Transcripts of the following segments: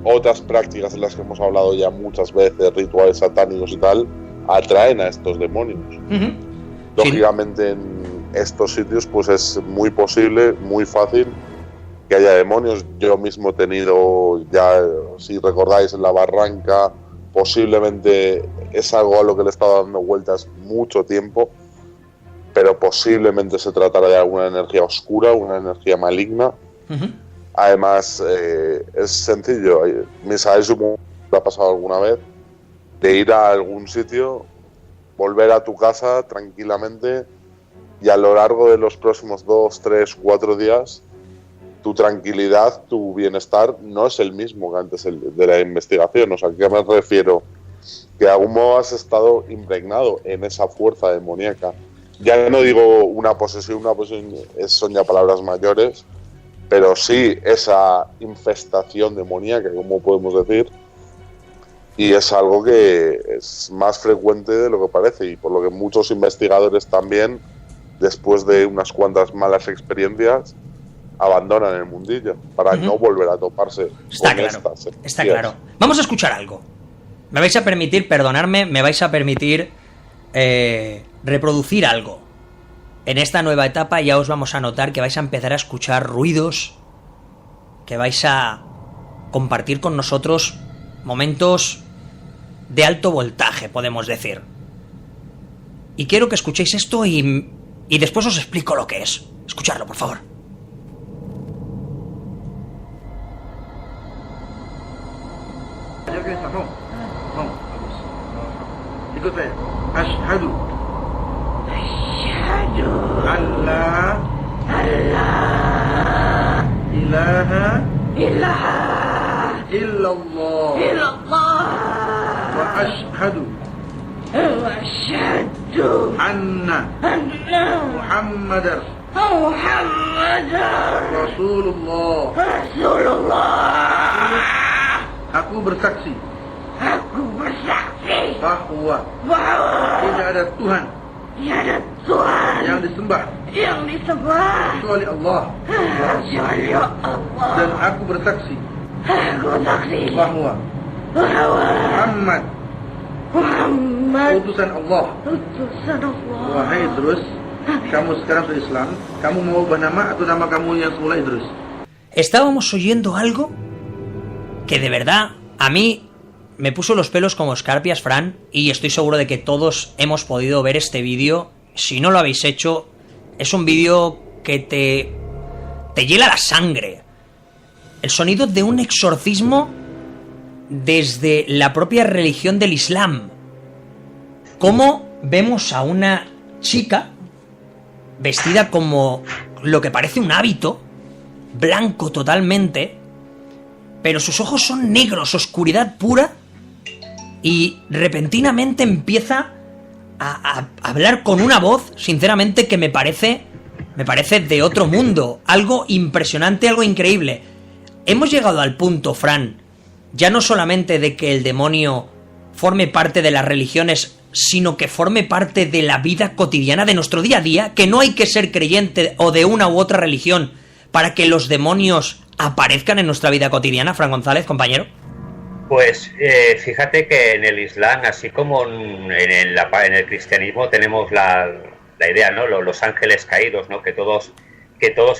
otras prácticas de las que hemos hablado ya muchas veces, rituales satánicos y tal, atraen a estos demonios. Lógicamente en estos sitios pues es muy posible, muy fácil que haya demonios. Yo mismo he tenido, ya si recordáis, en la Barranca, posiblemente es algo a lo que le he estado dando vueltas mucho tiempo, pero posiblemente se tratará de alguna energía oscura, una energía maligna. Además, es sencillo. Misael, supongo que ha pasado alguna vez, de ir a algún sitio, volver a tu casa tranquilamente, y a lo largo de los próximos 2, 3, 4 días, tu tranquilidad, tu bienestar no es el mismo que antes de la investigación. O sea, ¿a qué me refiero? Que de algún modo has estado impregnado en esa fuerza demoníaca. Ya no digo una posesión son ya palabras mayores, pero sí esa infestación demoníaca, como podemos decir, y es algo que es más frecuente de lo que parece, y por lo que muchos investigadores también, después de unas cuantas malas experiencias, abandonan el mundillo para no volver a toparse con estas. Está claro. Vamos a escuchar algo. Me vais a permitir, perdonadme, me vais a permitir reproducir algo. En esta nueva etapa ya os vamos a notar que vais a empezar a escuchar ruidos, que vais a compartir con nosotros momentos de alto voltaje, podemos decir. Y quiero que escuchéis esto y después os explico lo que es. Escuchadlo, por favor. Ashhadu alla ilaha illallah wa ashhadu anna Muhammadar Rasulullah. Aku bersaksi bahwa tidak ada Tuhan yang disembah kecuali Allah. Dan aku bersaksi bahwa Muhammad utusan Allah. Wahai Idrus, kamu sekarang sudah Islam, kamu mau ubah nama atau nama kamu yang semula Idrus? Estábamos oyendo algo que de verdad a mí me puso los pelos como escarpias, Fran, y estoy seguro de que todos hemos podido ver este vídeo. Si no lo habéis hecho, es un vídeo que te hiela la sangre. El sonido de un exorcismo desde la propia religión del Islam. Cómo vemos a una chica vestida como lo que parece un hábito, blanco totalmente, pero sus ojos son negros, oscuridad pura, y repentinamente empieza a hablar con una voz, sinceramente, que me parece de otro mundo. Algo impresionante, algo increíble. Hemos llegado al punto, Fran, ya no solamente de que el demonio forme parte de las religiones, sino que forme parte de la vida cotidiana de nuestro día a día, que no hay que ser creyente o de una u otra religión para que los demonios aparezcan en nuestra vida cotidiana. Fran González, compañero. Pues fíjate que en el Islam, así como en el cristianismo, tenemos la idea, ¿no? Los ángeles caídos, ¿no? Que todos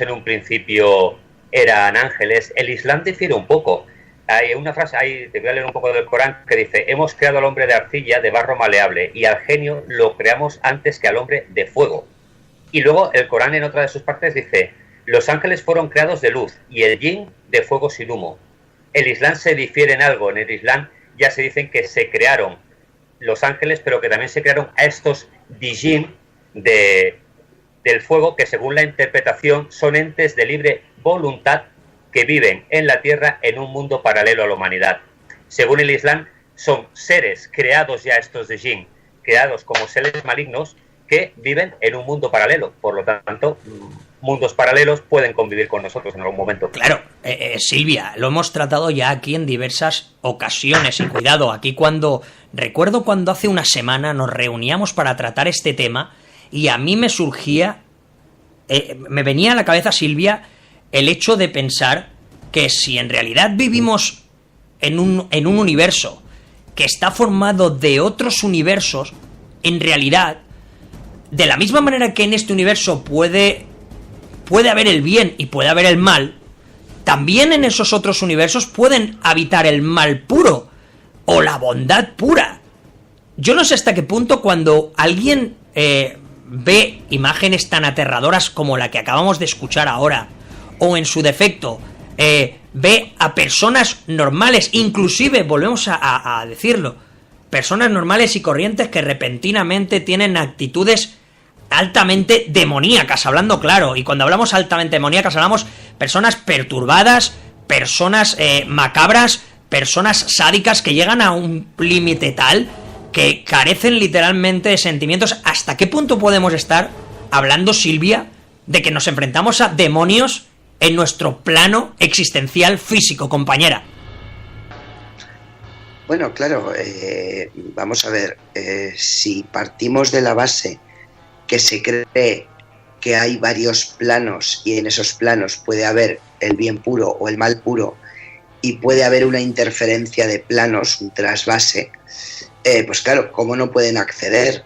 en un principio eran ángeles. El Islam difiere un poco. Hay una frase, te voy a leer un poco del Corán, que dice: hemos creado al hombre de arcilla, de barro maleable, y al genio lo creamos antes que al hombre de fuego. Y luego el Corán, en otra de sus partes, dice: los ángeles fueron creados de luz y el yin de fuego sin humo. El Islam se difiere en algo. En el Islam ya se dicen que se crearon los ángeles, pero que también se crearon a estos dijin del fuego, que según la interpretación son entes de libre voluntad que viven en la tierra en un mundo paralelo a la humanidad. Según el Islam, son seres creados ya estos dijin, creados como seres malignos que viven en un mundo paralelo. Por lo tanto, mundos paralelos pueden convivir con nosotros en algún momento. Claro, Silvia, lo hemos tratado ya aquí en diversas ocasiones, y cuidado, aquí recuerdo cuando hace una semana nos reuníamos para tratar este tema, y a mí me surgía, me venía a la cabeza, Silvia, el hecho de pensar que si en realidad vivimos en un universo que está formado de otros universos, en realidad, de la misma manera que en este universo puede haber el bien y puede haber el mal, también en esos otros universos pueden habitar el mal puro o la bondad pura. Yo no sé hasta qué punto cuando alguien ve imágenes tan aterradoras como la que acabamos de escuchar ahora, o en su defecto ve a personas normales, inclusive, volvemos a decirlo, personas normales y corrientes que repentinamente tienen actitudes altamente demoníacas, hablando claro. Y cuando hablamos altamente demoníacas, hablamos personas perturbadas, personas macabras, personas sádicas que llegan a un límite tal que carecen literalmente de sentimientos. ¿Hasta qué punto podemos estar hablando, Silvia, de que nos enfrentamos a demonios en nuestro plano existencial físico, compañera? Bueno, claro, vamos a ver, si partimos de la base que se cree que hay varios planos y en esos planos puede haber el bien puro o el mal puro y puede haber una interferencia de planos, un trasvase, pues claro, ¿cómo no pueden acceder?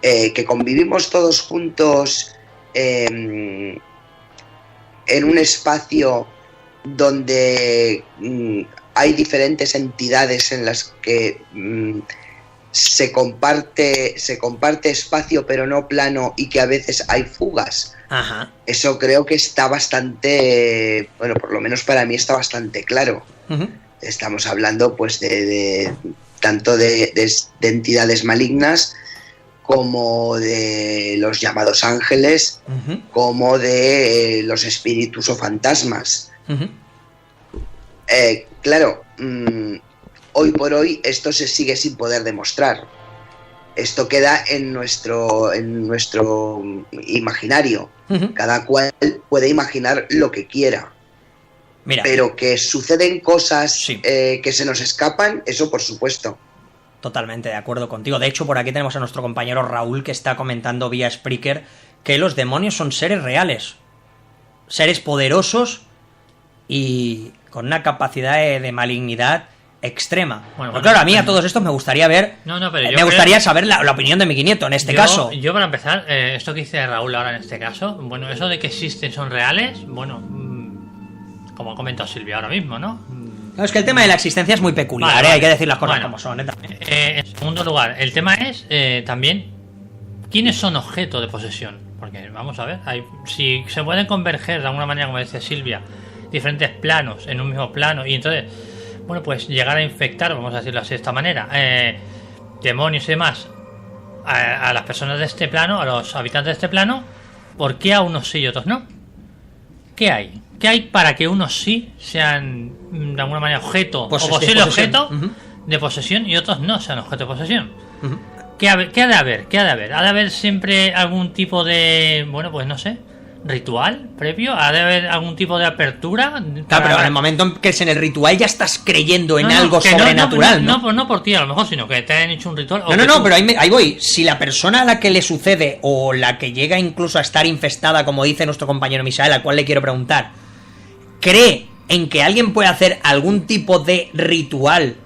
Que convivimos todos juntos en un espacio donde hay diferentes entidades en las que se comparte espacio pero no plano y que a veces hay fugas. Ajá. Eso creo que está bastante, bueno, por lo menos para mí está bastante claro. Uh-huh. Estamos hablando pues de tanto de entidades malignas como de los llamados ángeles, uh-huh, como de los espíritus o fantasmas. Uh-huh. Claro, hoy por hoy esto se sigue sin poder demostrar. Esto queda en nuestro imaginario. Uh-huh. Cada cual puede imaginar lo que quiera. Mira, pero que suceden cosas, sí, que se nos escapan, eso por supuesto. Totalmente de acuerdo contigo. De hecho, por aquí tenemos a nuestro compañero Raúl que está comentando vía Spreaker que los demonios son seres reales, seres poderosos y con una capacidad de malignidad extrema. Bueno, pero claro, a mí a todos estos me gustaría ver, me gustaría saber la opinión de Miki Nieto en este caso. Yo, para empezar, esto que dice Raúl ahora en este caso, bueno, eso de que existen son reales, bueno, como ha comentado Silvia ahora mismo, ¿no? No, es que el tema de la existencia es muy peculiar, vale. Hay que decir las cosas como son. En segundo lugar, el tema es también quiénes son objeto de posesión. Porque vamos a ver, si se pueden converger de alguna manera, como dice Silvia, diferentes planos en un mismo plano y entonces, bueno, pues llegar a infectar, vamos a decirlo así de esta manera, demonios y demás a las personas de este plano, a los habitantes de este plano, ¿por qué a unos sí y otros no? ¿Qué hay? ¿Qué hay para que unos sí sean de alguna manera objeto o posible objeto de posesión y otros no sean objeto de posesión? Uh-huh. ¿Qué ha de haber? ¿Qué ha de haber? ¿Ha de haber siempre algún tipo de, bueno, pues no sé, ritual previo? ¿Ha de haber algún tipo de apertura? Claro, pero en el momento en que es en el ritual ya estás creyendo en algo sobrenatural, ¿no? No por ti a lo mejor, sino que te han hecho un ritual. No, pero ahí voy. Si la persona a la que le sucede o la que llega incluso a estar infestada, como dice nuestro compañero Misael, al cual le quiero preguntar, cree en que alguien puede hacer algún tipo de ritual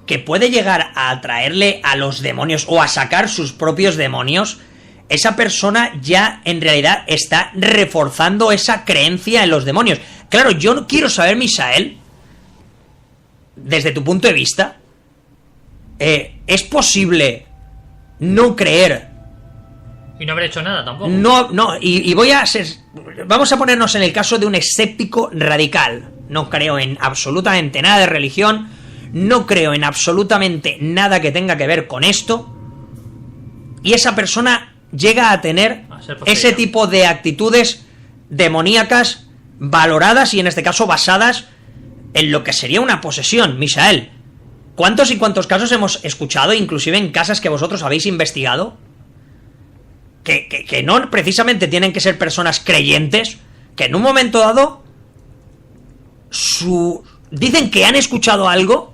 que puede llegar a atraerle a los demonios o a sacar sus propios demonios, esa persona ya en realidad está reforzando esa creencia en los demonios. Claro, yo quiero saber, Misael, desde tu punto de vista, ¿es posible no creer? Y no haber hecho nada tampoco. No, y voy a ser... Vamos a ponernos en el caso de un escéptico radical. No creo en absolutamente nada de religión, no creo en absolutamente nada que tenga que ver con esto, y esa persona llega a tener ese tipo de actitudes demoníacas valoradas y en este caso basadas en lo que sería una posesión. Misael, ¿cuántos y cuántos casos hemos escuchado, inclusive en casas que vosotros habéis investigado, que no precisamente tienen que ser personas creyentes, que en un momento dado dicen que han escuchado algo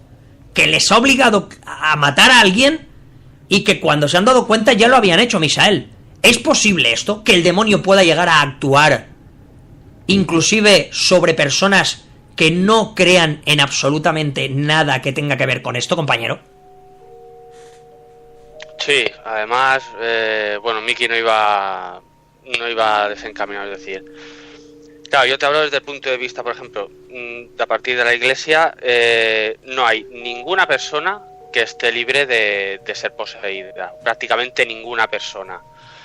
que les ha obligado a matar a alguien y que cuando se han dado cuenta ya lo habían hecho? Misael, ¿es posible esto? ¿Que el demonio pueda llegar a actuar inclusive sobre personas que no crean en absolutamente nada que tenga que ver con esto, compañero? Sí, además, bueno, Miki no iba desencaminado, es decir, claro, yo te hablo desde el punto de vista, por ejemplo, a partir de la Iglesia, no hay ninguna persona que esté libre de ser poseída, prácticamente ninguna persona,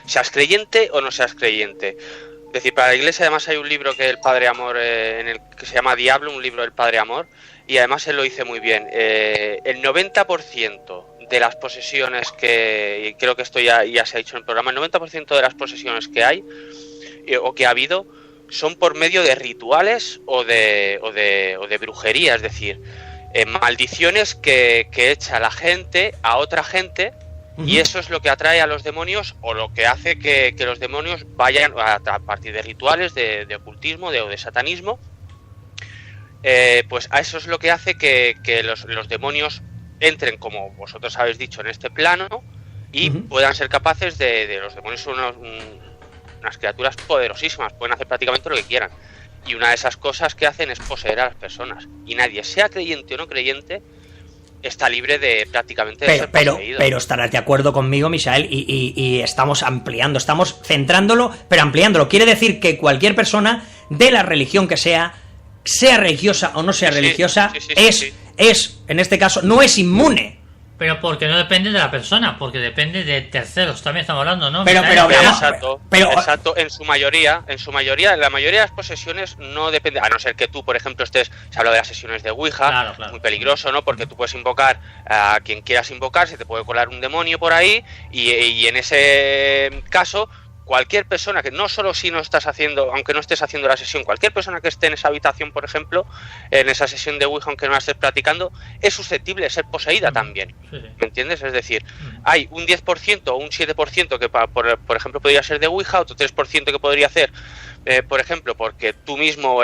seas creyente o no seas creyente. Es decir, para la Iglesia además hay un libro que el Padre Amor, que se llama Diablo, un libro del Padre Amor, y además él lo dice muy bien. El 90% de las posesiones y creo que esto ya se ha dicho en el programa, el 90% de las posesiones que hay o que ha habido son por medio de rituales o de brujería, es decir, maldiciones que echa la gente a otra gente, y eso es lo que atrae a los demonios, o lo que hace que los demonios vayan a partir de rituales de ocultismo o de satanismo, pues a eso es lo que hace que los demonios entren, como vosotros habéis dicho, en este plano y puedan ser capaces de los demonios son unas criaturas poderosísimas, pueden hacer prácticamente lo que quieran, y una de esas cosas que hacen es poseer a las personas, y nadie, sea creyente o no creyente, está libre de prácticamente de ser poseído. Pero estarás de acuerdo conmigo, Misael, y estamos ampliando, estamos centrándolo, pero ampliándolo. Quiere decir que cualquier persona de la religión que sea religiosa o no sea religiosa, es, en este caso, no es inmune. Pero porque no depende de la persona, porque depende de terceros, también estamos hablando, ¿no? Exacto, en su mayoría, la mayoría de las posesiones no depende, a no ser que tú, por ejemplo, se habla de las sesiones de Ouija, claro. Muy peligroso, ¿no? Porque tú puedes invocar a quien quieras invocar, se te puede colar un demonio por ahí, y en ese caso, cualquier persona que no solo si no estás haciendo, aunque no estés haciendo la sesión, cualquier persona que esté en esa habitación, por ejemplo, en esa sesión de Ouija, aunque no la estés practicando, es susceptible de ser poseída también. ¿Me entiendes? Es decir, hay un 10% o un 7% que, por ejemplo, podría ser de Ouija, otro 3% que podría hacer, por ejemplo, porque tú mismo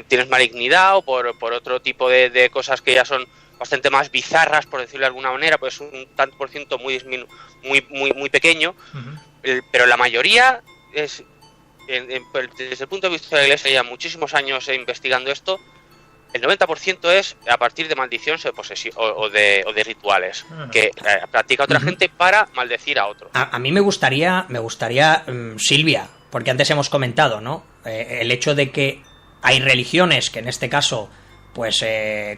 tienes malignidad, o por otro tipo de cosas que ya son bastante más bizarras, por decirlo de alguna manera, pues un tanto por ciento muy pequeño. Pero la mayoría es, desde el punto de vista de la Iglesia, ya muchísimos años investigando esto, el 90% es a partir de maldiciones o posesión, o de rituales que practica otra gente para maldecir a otros. A mí me gustaría, Silvia, porque antes hemos comentado, ¿no? El hecho de que hay religiones que en este caso pues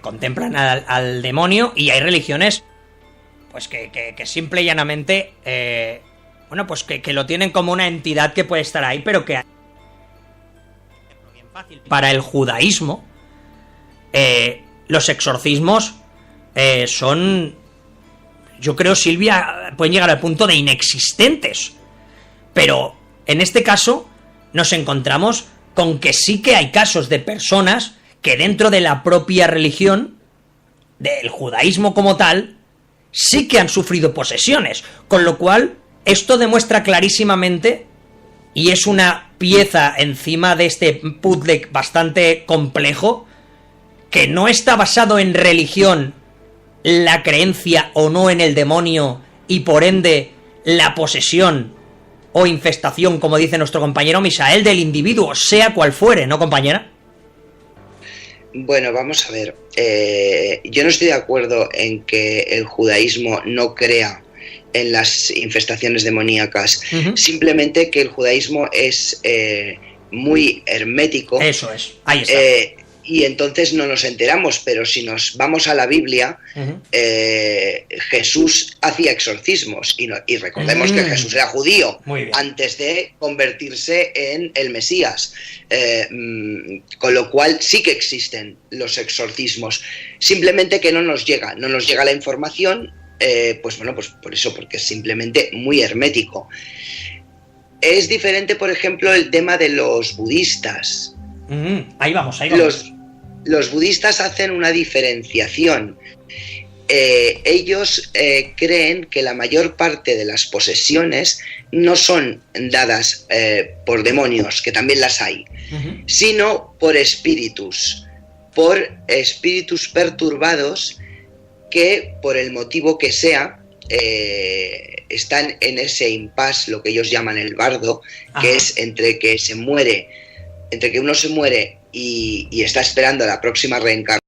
contemplan al demonio, y hay religiones pues que simple y llanamente bueno, pues que lo tienen como una entidad que puede estar ahí, pero que para el judaísmo los exorcismos son, yo creo, Silvia, pueden llegar al punto de inexistentes, pero en este caso nos encontramos con que sí que hay casos de personas que dentro de la propia religión, del judaísmo como tal, sí que han sufrido posesiones, con lo cual esto demuestra clarísimamente, y es una pieza encima de este puzzle bastante complejo, que no está basado en religión la creencia o no en el demonio, y por ende la posesión o infestación, como dice nuestro compañero Misael, del individuo, sea cual fuere, ¿no, compañera? Bueno, vamos a ver. Yo no estoy de acuerdo en que el judaísmo no crea en las infestaciones demoníacas. Simplemente que el judaísmo es muy hermético. Eso es, ahí está. Y entonces no nos enteramos, pero si nos vamos a la Biblia, Jesús hacía exorcismos, y recordemos que Jesús era judío antes de convertirse en el Mesías, con lo cual sí que existen los exorcismos, simplemente que no nos llega la información. Pues bueno, pues por eso, porque es simplemente muy hermético. Es diferente, por ejemplo, el tema de los budistas. Ahí vamos. Los budistas hacen una diferenciación. Ellos creen que la mayor parte de las posesiones no son dadas por demonios, que también las hay, sino por espíritus perturbados, que por el motivo que sea están en ese impasse, lo que ellos llaman el bardo, que es entre que se muere entre que uno se muere y está esperando la próxima reencarnación,